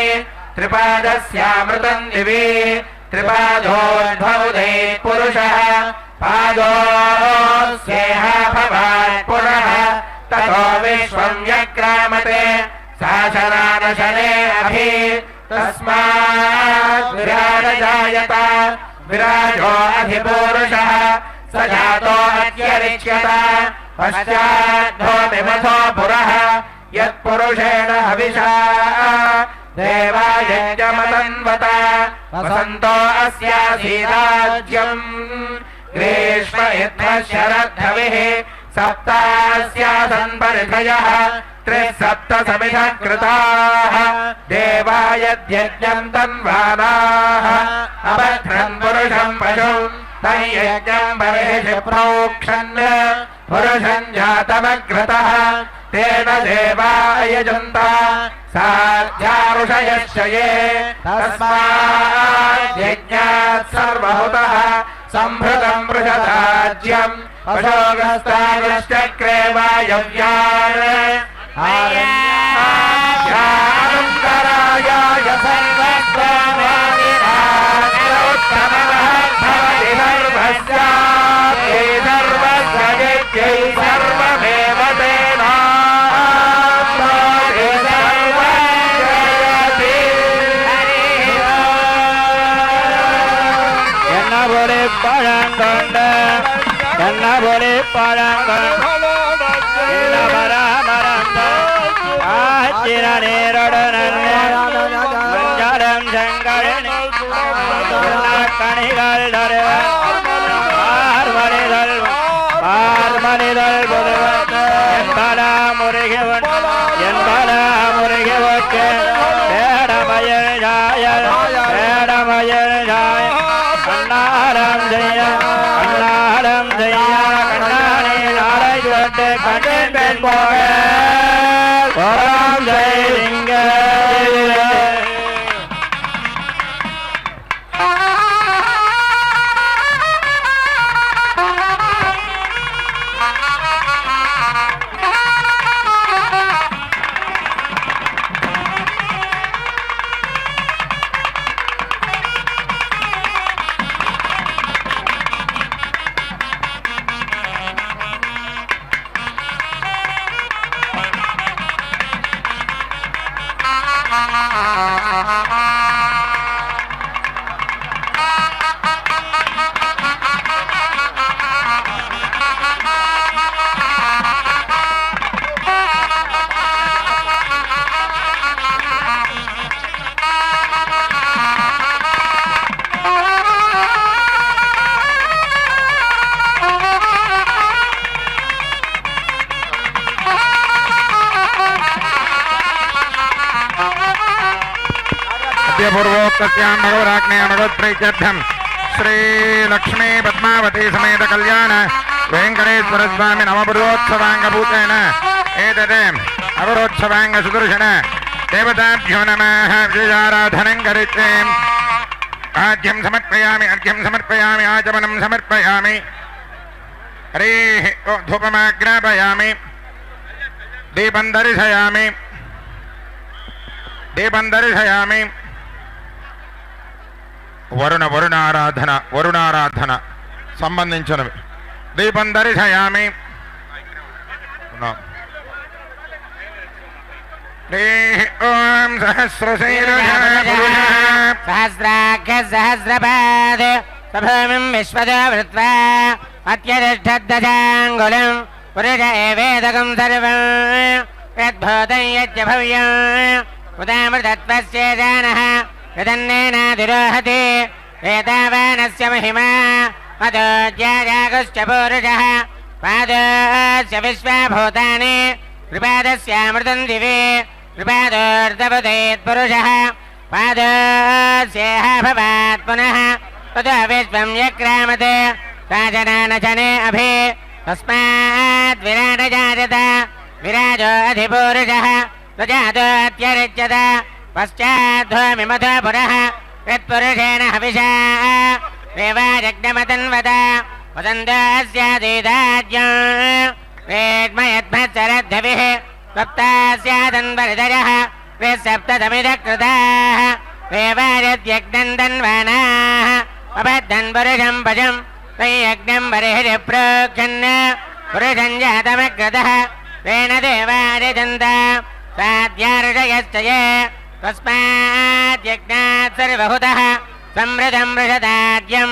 త్రిపాదస్యామృతం దివి త్రిపాదోద్భవదే పురుషః పాదోస్యేహ భవాత్ పునః తతో విశ్వం వ్యక్రామతే శాసనానశనే అభి తస్మాత్ విరాజాయత विराजो अधिपूरुषः स जातो अत्यरिच्यत पश्चाद्धो विमथो पुरः यत्पुरुषेण हविषा देवायज्ञमतन्वत वसन्तो अस्यासीदाज्यम् ग्रीष्म इत्थः शरद्धविः सप्तास्यासन् परिधयः त्रिसप्तसमिधः कृताः देवायज्ञम् तन्वानाः अभद्रम् पुरुषम् पशुम् तयज्ञम् बर्हिषि प्रोक्षन् पुरुषम् जातमग्रतः तेन देवा यजन्ता साध्यारुषयश्च ये तस्माद्यज्ञात् सर्वहुतः सम्भृतम् वृषदाज्यम् पशोगस्तागश्चक्रे वायव्यान् आरण्याय सर्वस्वमादिरात्रोत्तमभवति सर्वस्याप्यै सर्वस्वयज्ञै सर्वमेव तेनाप्नोति सर्वजयति என்னபொரு பழங்கொண்ட என்னபொரு பழங்கொண்ட ஆச்சிர நேருடன் மஞ்சளம் செங்கழனி கணிகள் பார்மனிதல் என்பலா முருகவற்கு பேடமயல் ஜாயல் கண்ணாரம் செய்ய கண்ணானே நாளைக்கு கண்ணன் பெண் போக ஜெயலிங்க पूर्वोक्तस्यां भगवराज्ञामगोत्प्रीत्यर्थं श्री लक्ष्मी पद्मावती समेत कल्याण वेंकटेश्वर स्वामी नवपुरोत्सवांगभूतेन एतदे अवरोत्सवांग सुदर्शन देवताभ्यो नमः विजयाराधनं करिष्ये आद्यं समर्पयामि आचमनं समर्पयामि हरिः धूपमाग्रापयामि दीपं दर्शयामि వరుణారాధన సంబంధించినవి దీపం దర్శయామి ఓం సహస్రాక్ష సహస్రపాద సభూమిం విశ్వదో వృత్వా అత్యతిష్ఠద్దశాంగులం పురుష ఏవేదకం సర్వం యద్భూతం యచ్చ భవ్యం ఉదామృతత్వస్యేజానః యదన్నేనాధిరోహతి ఏతావానస్య మహిమా మదోజ్యాజాగుశ్చ పూరుషः పాదోస్య విశ్వభూతాని త్రిపాదస్యామృతం దివి త్రిపాదోర్ధపదేత్పురుషः పాదోస్యేహ భవాత్ పునః తతో విశ్వం యక్రామతే రాజనానచనే అభి తస్మాత్ విరాట జాయత విరాజో అధిపూరుషः ప్రజాతో అత్యరిచ్యత పశ్చాద్ధోమిమథో పురః యత్పురుషేణ హవిషా దేవాయజ్ఞమతన్వత వదంతస్యాదీదాజ్యం వేద్మయద్మత్సరద్ధవిః సప్తాస్యాదన్వరిదయः సప్తసమిధకృతాः దేవాయజ్ఞం తన్వానాः అబద్ధన్ పురుషం పశం తయ్యజ్ఞం బర్హిషి ప్రోక్షన్ పురుషం జాతమగ్రతः తేన దేవాయజంత సాధ్యారుషయశ్చ ये तस्मात् यज्ञात् सर्वहुतः సంవృతం వృషదాద్యం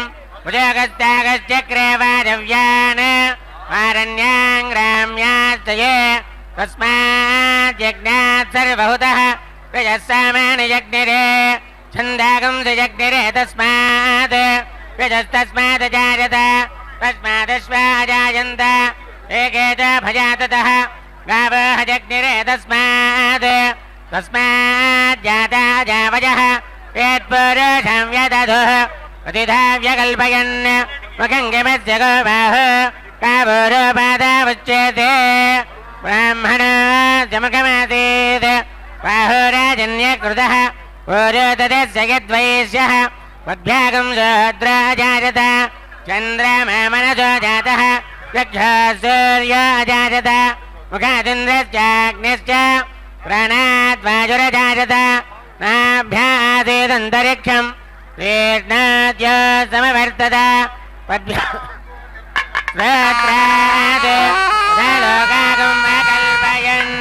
ఉదయగస్తాగశ్చక్రే వారవ్యాన్ ఆరణ్యాంగ్రామ్యాస్తయే తస్మాజ్ఞాత్ సర్వహుతః ప్రజస్సామాన్యజ్ఞిరే ఛందాగం జగ్నిరే తస్మాత్ ప్రజస్తస్మాత్ జాయత తస్మాదశ్వాజాయంత ఏకే చ భజాతతః గావః జగ్నిరే తస్మాత్ తస్మాజ్జాతా జావజః యత్పురుషం వ్యదధుః ప్రతిధావ్యకల్పయన్ ముఖంగిమస్య గోపాః కాపురుపాదాముచ్యతే బ్రాహ్మణోऽస్యముఖమాसीत् బాహురాజన్యకృతः పూరోదతस्य యద్వైశ్యः మధ్యాగం శూద్రోऽजायत చంద్రమా మనసో జాతः చక్షుः ముఖాదింద్రశ్చాగ్నిశ్చ ప్రాణాద్వాయురజాయత నాభ్యాదేదంతరిక్షం తీర్ణాద్య సమవర్తత పద్భ్యాత్ లోకాగం కల్పయన్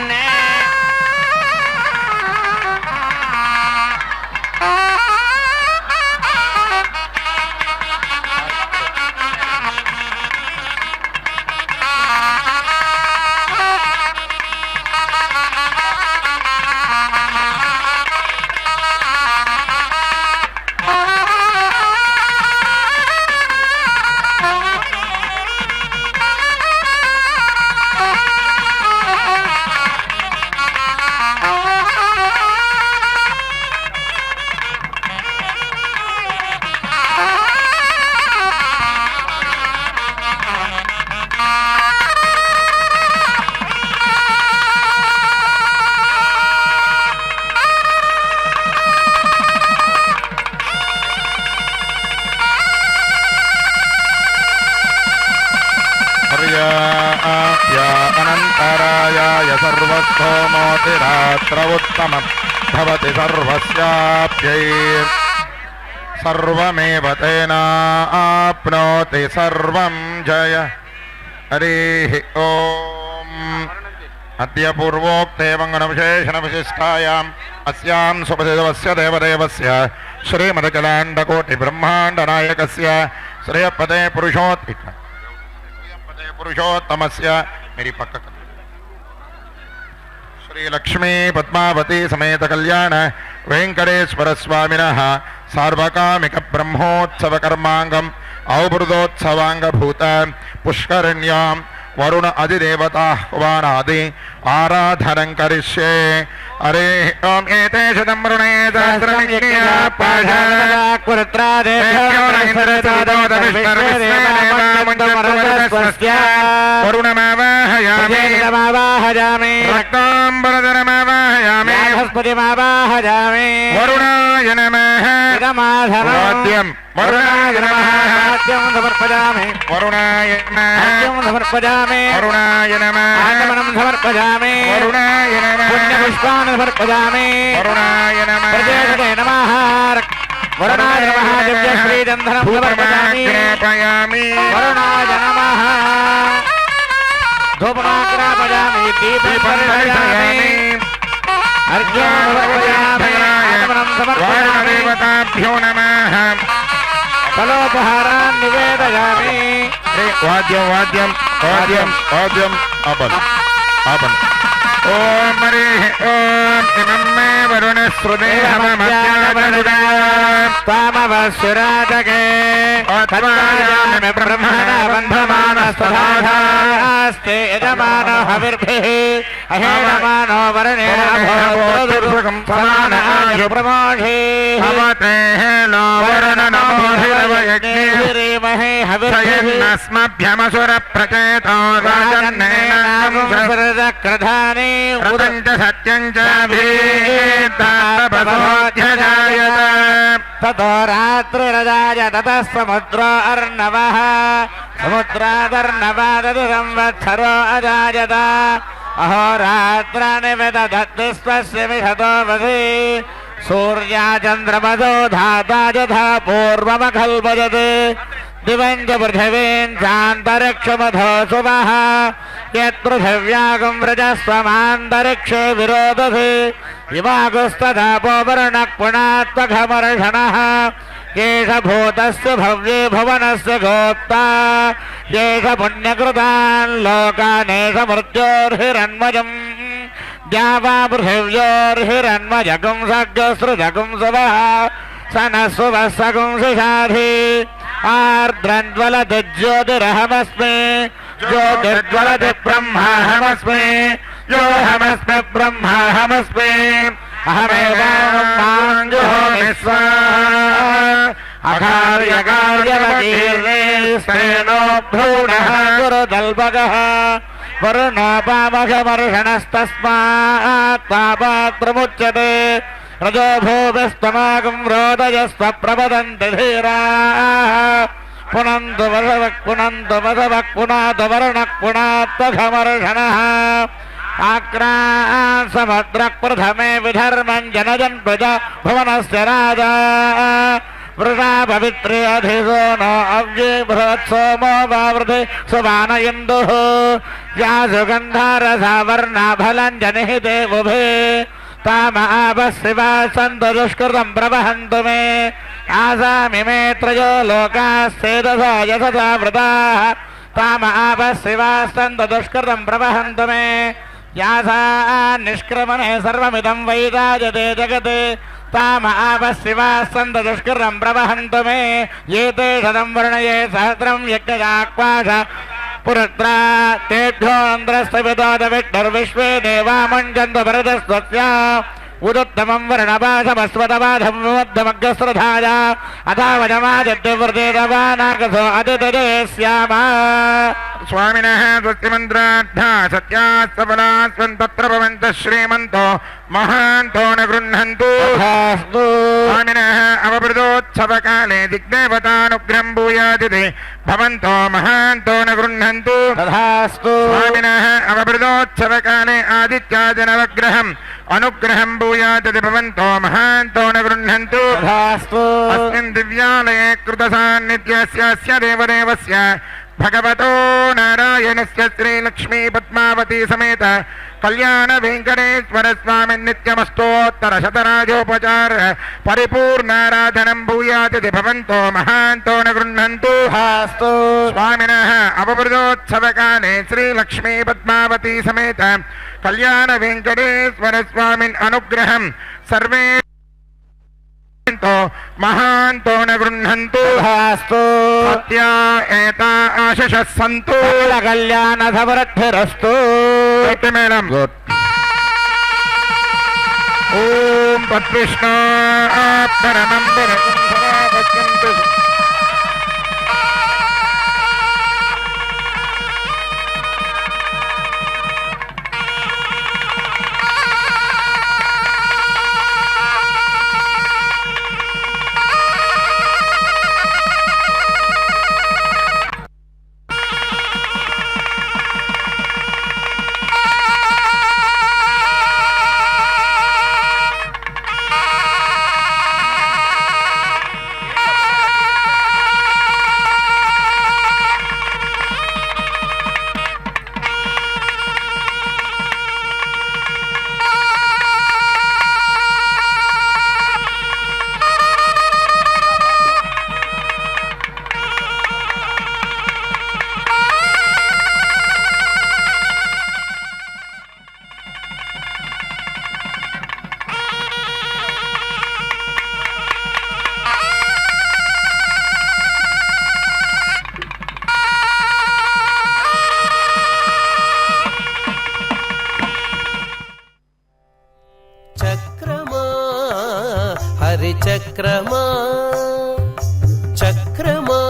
అనంతరాయాయ సర్వస్థోమోతిరాత్ర ఉత్తమం భవతి సర్వస్యాప్యై సర్వమేవ తేనాప్నోతి సర్వం జయ హరి ఓం అద్య పూర్వోక్తే మంగళవిశేషణ విశిష్టాయాం అస్యాం సుపతిదవస్య దేవదేవస్య శ్రీమదకలాండకోటి బ్రహ్మాండ నాయకస్య శ్రేయపదే पुरुषोत्तमस्य मेरी पक्का श्री लक्ष्मी पद्मावती समेत कल्याण वेंकटेश्वर स्वामिनः सार्वकामिक ब्रह्मोत्सव कर्मांगम अवबृदोत्सवांग भूत पुष्करण्यां वरुण अधिदेवताह्वानादि आराधनं करिष्ये अरे ओम एते शतं वरुणे वरुणमावाहयामि रक्ताम्बरधरमावाहयामि बृहस्पतिमावाहयामि वरुणाय नमः वाद्यं वरुणाय नमः वाद्यं समर्पयामि वरुणाय नमः वाद्यं समर्पयामि वरुणाय नमः आगमनं समर्पयामि वरुणाय नमः पुण्यपुष्पान् समर्पयामि वरुणाय नमः प्रजेशते नमः वरुणाय नमः दिव्यश्रीचन्दनं समर्पयामि समर्पयामि वरुणाय नमः धूपमाग्रापयामि दीपं समर्पयामि अर्घ्यं समर्पयामि आगमनं समर्पयामि देवताभ्यो नमः फलोपहारान् निवेदयामि वाद्यं वाद्यं वाद्यं वाद्यं आपन ओम हरिः ओम इमं मे वरुणस्रुतेहममध्यावरुणामवसुराजगे तत्त्वायामि ब्रह्मणा बन्धमानस्तथास्ते यजमानो हविर्भिः अहेयमानो वरुणेन भोदुर्भुगं समानाय प्रमोषे भवतेः नो वरुण नमो हिरवयज्ञे हविर्भ्यमसुरप्रचेतो राजन्नेनां कृधानि व्रतञ्च सत्यञ्च भीतापसोऽध्यजायत ततो रात्रिरजाय ततः समुद्रो अर्णवः समुद्रादर्णवादति संवत्सरो अजायत अहोरात्राणि विदधति स्वस्य विशतो वसि सूर्याचन्द्रमसो धाता यथा पूर्वमकल्पयत् दिवं च पृथिवीं चान्तरिक्षमधो सुवः यत्पृथिव्यागं व्रजस्वमान्तरिक्षे विरोधसे इवागुस्तथापोवर्णः पुणात्मघमर्षणः येष भूतस्य भव्ये भुवनस्य गोप्ता येष पुण्यकृतान् लोकानेष मृत्योर्हिरण्मयम् द्यावा पृथिव्योर्हिरण्मयगुं सग्रसृजगुं सुवः सनस्वः सगुं सुषाधि आर्द्रन्द्वलति ज्योतिरहमस्मि ज्योतिर्ज्वलति ब्रह्माहमस्मि योऽहमस्मि ब्रह्माहमस्मि अहमेवाहमाञ्जुहोमि स्वाहा अकार्यकार्यवतीर्णेस्तेनो भ्रूणः गुरुदल्पकः वरुणोपामघमर्षणस्तस्मात् पापात् प्रमुच्यते रजो भूमिस्तमागं रोदयस्वप्रवदन्ति धीराः पुनन्तु वसवक् पुनातु वर्णः पुनात्वघमर्षणः आक्रासमुद्रः प्रथमे विधर्मं जनजन् प्रजा भुवनस्य राजा वृषा पवित्रे अधिसो नो अव्ये बृहत्सोमो वावृधे सुवानयन्दुः या सुगन्धारसा वर्णा फलं जनिहिते उभे तामापशिवा सन्तु दुष्कृतं प्रवहन्तु मे आसामिमे त्रयो लोकास्तेजसा यशसा वृताः तामापशिवा सन्तु दुष्कृतं प्रवहन्तु मे यासा निष्क्रमणे सर्वमिदं वैराजते जगते तामापशिवा सन्तु दुष्कृतं प्रवहन्तु मे ये ते शतं वर्णये सहस्रं यज्ञयाक्वाश पुरुत्रा तेभ्योऽन्द्रस्तविदोदविष्णुर्विश्वे देवा मुञ्चन्तु भरतस्त्वस्य उदुत्तमं वर्णपाशमस्वतबाधं विमध्यमग्रस्रधाय अथावजमादित्यवृतेतवानाकसो अतितजे स्याम स्वामिनः स्वस्तिमन्त्राढ्या सत्यास्तबलास्वन्तत्र भवन्तः श्रीमन्तो महान्तो न गृह्णन्तु स्वामिनः अवभृतोत्सवकाले दिग्देवतानुग्रहं भूयादिति भवन्तो महान्तो न गृह्णन्तु तथास्तु स्वामिनः अवभृतोत्सवकाले आदित्यादिनवग्रहम् अनुग्रहं भूयादिति भवन्तो महान्तो न गृह्णन्तु तथास्तु अस्मिन् दिव्यालये कृतसान्निध्यस्य देवदेवस्य भगवतो नारायणस्य श्रीलक्ष्मी पद्मावती समेत कल्याण वेंकटेश्वर स्वामी नित्यमस्तोत्तर शतराजोपचार परिपूर्णाराधनं भूयादिति भवन्तो महान्तो न गृह्णन्तु तथास्तु स्वामिनः अवभृतोत्सवकाले श्रीलक्ष्मी पद्मावती समेत कल्याण वेंकटेश्वर स्वामी अनुग्रहं सर्वे महान्तो न गृह्णन्तु तथास्तु सत्या एता आशिषः सन्तु कल्याण समृद्धिरस्तु मेलम् ॐ तद्विष्णो परमं पश्यन्तु చక్రమా చక్రమా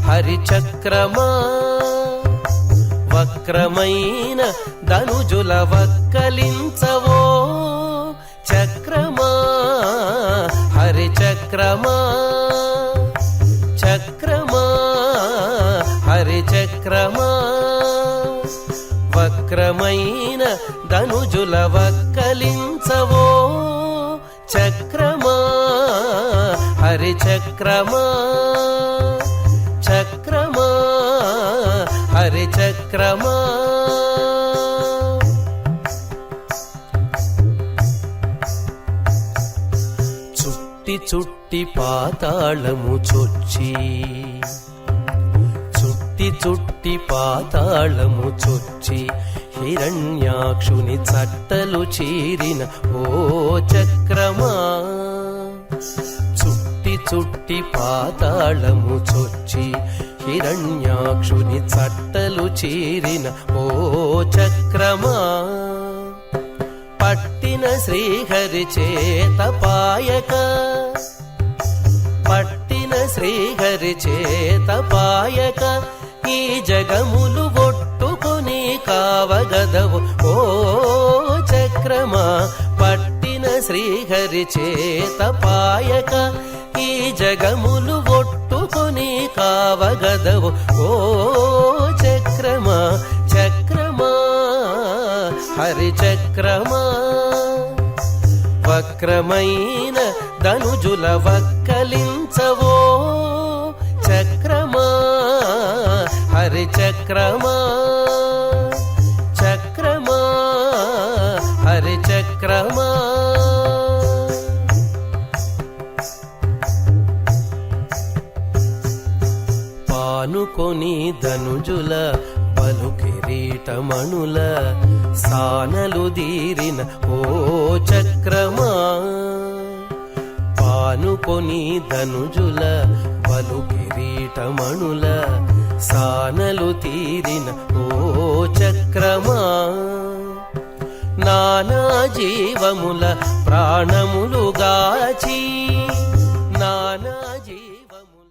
హరి చక్రమా వక్రమైన ధనుజుల వక్కలించవో చక్రమా హరి చక్రమా చక్రమా హరి చక్రమా వక్రమైన ధనుజుల వక్కలించవో చక్రమా హరి చక్రమా చక్రమా హరి చక్రమా చుట్టి చుట్టి చుట్టి పాతాళము చొచ్చి చుట్టి పాతాళము చొచ్చి హిరణ్యాక్షుని చట్టలు చీరిన ఓ చక్రమా చుట్టి పాతాళము చొచ్చి హిరణ్యాక్షుని చట్టలు చీరిన ఓ చక్రమా పట్టిన శ్రీహరి చేత పాయక పట్టిన శ్రీహరి చేత పాయక ఈ జగములు ఒట్టుకొని కావగదవు ఓ చక్రమా పట్టిన శ్రీహరి చేత పాయక ఈ జగములు ఒట్టుకొని కావగదవు ఓ చక్రమా చక్రమా హరి చక్రమా వక్రమైన ధనుజుల వక్కలించవో చక్రమా హరి చక్రమా చక్రమా హరి చక్రమా పానుకొని ధనుజుల పలు కిరీటమణుల సానలు దీరిన ఓ చక్రమా పానుకొని ధనుజుల పలు కిరీటమణుల సానలు తీరిన ఓ చక్రమా నానా జీవముల ప్రాణములు గాచి నానా జీవముల